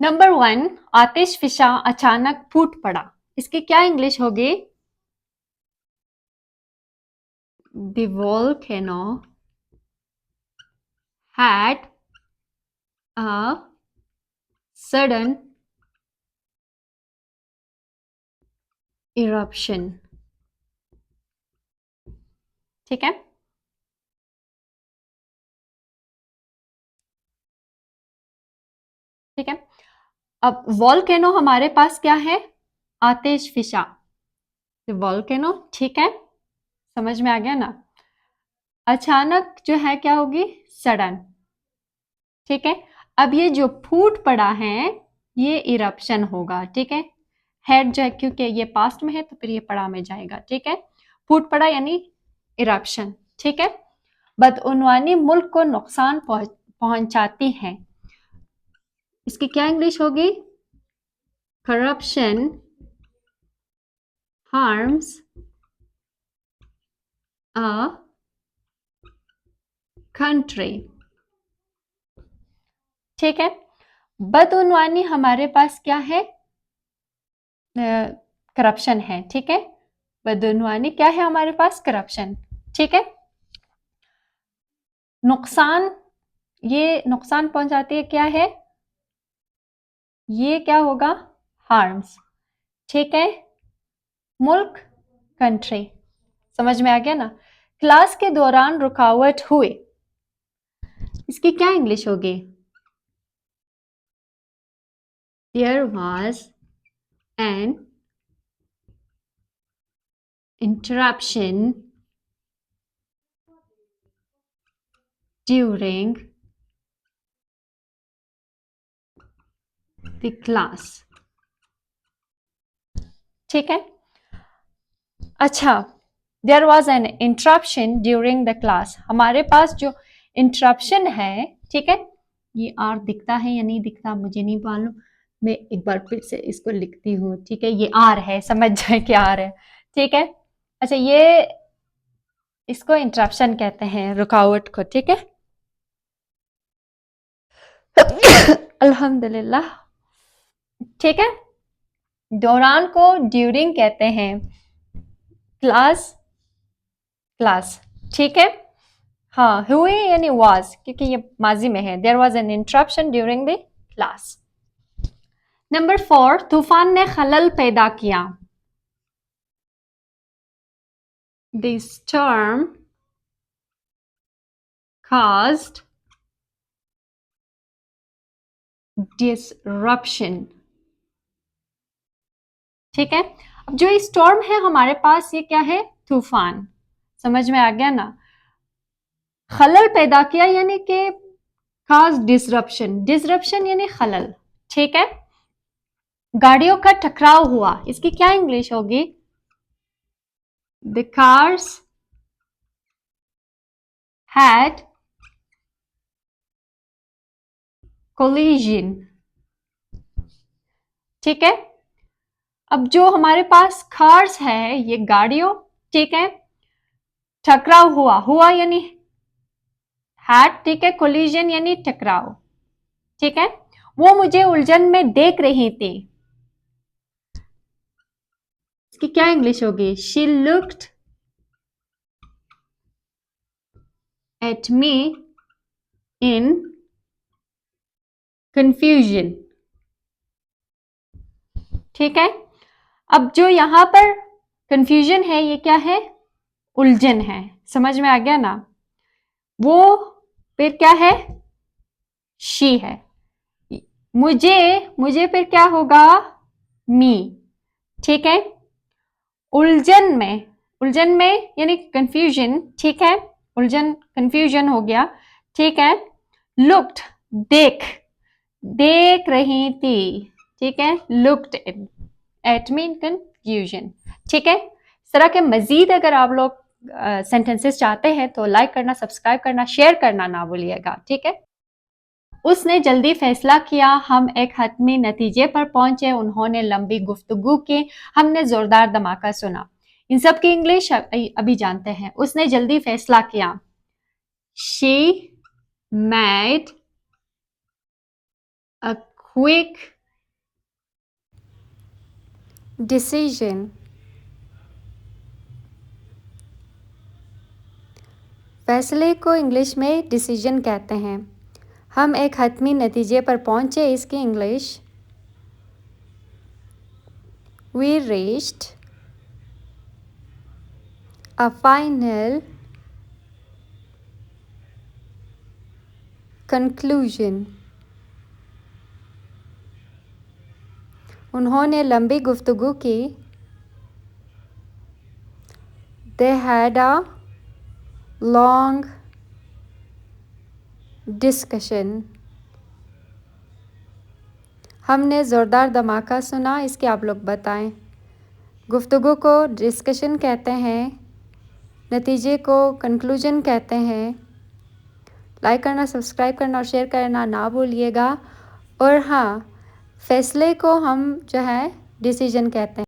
Number 1, आतिशफिशा अचानक फूट पड़ा। इसकी क्या इंग्लिश होगी? The volcano had a sudden eruption। ठीक है, ठीक है। अब वॉल्केनो हमारे पास क्या है? आतिशफिशा। वॉल्केनो, ठीक है, समझ में आ गया ना। अचानक जो है क्या होगी? सडन। ठीक है, अब ये जो फूट पड़ा है ये इरप्शन होगा। ठीक है, हेड जो है क्योंकि ये पास्ट में है तो फिर ये पड़ा में जाएगा। ठीक है, फूट पड़ा यानी इरप्शन। ठीक है, बदउनवानी मुल्क को नुकसान पहुंचाती है। इसकी क्या इंग्लिश होगी? Corruption harms a country. ठीक है, बदउनवानी हमारे पास क्या है? करप्शन है। ठीक है, बदउनवानी क्या है हमारे पास? करप्शन। ठीक है, नुकसान, ये नुकसान पहुंचाती है, क्या है? ये क्या होगा? हार्म्स। ठीक है, मुल्क, कंट्री। समझ में आ गया ना। क्लास के दौरान रुकावट हुई, इसकी क्या इंग्लिश होगी? There was an interruption during the class। ठीक है, अच्छा, there was an interruption during the class. हमारे पास जो इंटरप्शन है, ठीक है, ये आर दिखता है या नहीं दिखता मुझे नहीं मालूम, मैं एक बार फिर से इसको लिखती हूँ। ठीक है, ये आर है, समझ जाए कि आर है। ठीक है, अच्छा, ये इसको इंटरप्शन कहते हैं, रुकावट को। ठीक है, अल्हम्दुलिल्लाह। ठीक है, दौरान को ड्यूरिंग कहते हैं, क्लास क्लास। ठीक है, हाँ, हुई यानी वाज, क्योंकि ये माजी में है। There was an interruption during the class. Number 4, तूफान ने खलल पैदा किया। The storm caused disruption। ठीक है, अब जो स्टॉर्म है हमारे पास ये क्या है? तूफान। समझ में आ गया ना। खलल पैदा किया यानी कि काज डिसरप्शन, डिसरप्शन यानी खलल। ठीक है, गाड़ियों का टकराव हुआ, इसकी क्या इंग्लिश होगी? The cars had collision. ठीक है, अब जो हमारे पास कार्स है ये गाड़ियों, ठीक है, टकराव हुआ, हुआ यानी हैड। ठीक है, कोलिजन यानी टकराव। ठीक है, वो मुझे उलझन में देख रही थी, इसकी क्या इंग्लिश होगी? She looked at me in confusion. ठीक है, अब जो यहां पर कंफ्यूजन है ये क्या है? उलझन है। समझ में आ गया ना। वो फिर क्या है? शी है। मुझे मुझे फिर क्या होगा? मी। ठीक है, उलझन में यानी कंफ्यूजन। ठीक है, उलझन कंफ्यूजन हो गया। ठीक है, लुक्ड, देख, देख रही थी। ठीक है, looked at me in confusion. ठीक है, इस तरह के मजीद अगर आप लोग सेंटेंसेस चाहते हैं तो लाइक करना, सब्सक्राइब करना, शेयर करना ना भूलिएगा। ठीक है, उसने जल्दी फैसला किया, हम एक हतमी नतीजे पर पहुंचे, उन्होंने लंबी गुफ्तगू की, हमने जोरदार धमाका सुना। इन सब की इंग्लिश अभी जानते हैं। उसने जल्दी फैसला किया, she made a quick, decision. फैसले को इंग्लिश में डिसीजन कहते हैं। हम एक हतमी नतीजे पर पहुंचे, इसकी English we reached a final conclusion। उन्होंने लंबी गुफ्तगू की, they had a long discussion। हमने ज़ोरदार धमाका सुना, इसके आप लोग बताएं। गुफ्तगू को डिस्कशन कहते हैं, नतीजे को कंक्लूजन कहते हैं। लाइक करना, सब्सक्राइब करना और शेयर करना ना भूलिएगा। और हाँ, फैसले को हम जो है डिसीजन कहते हैं।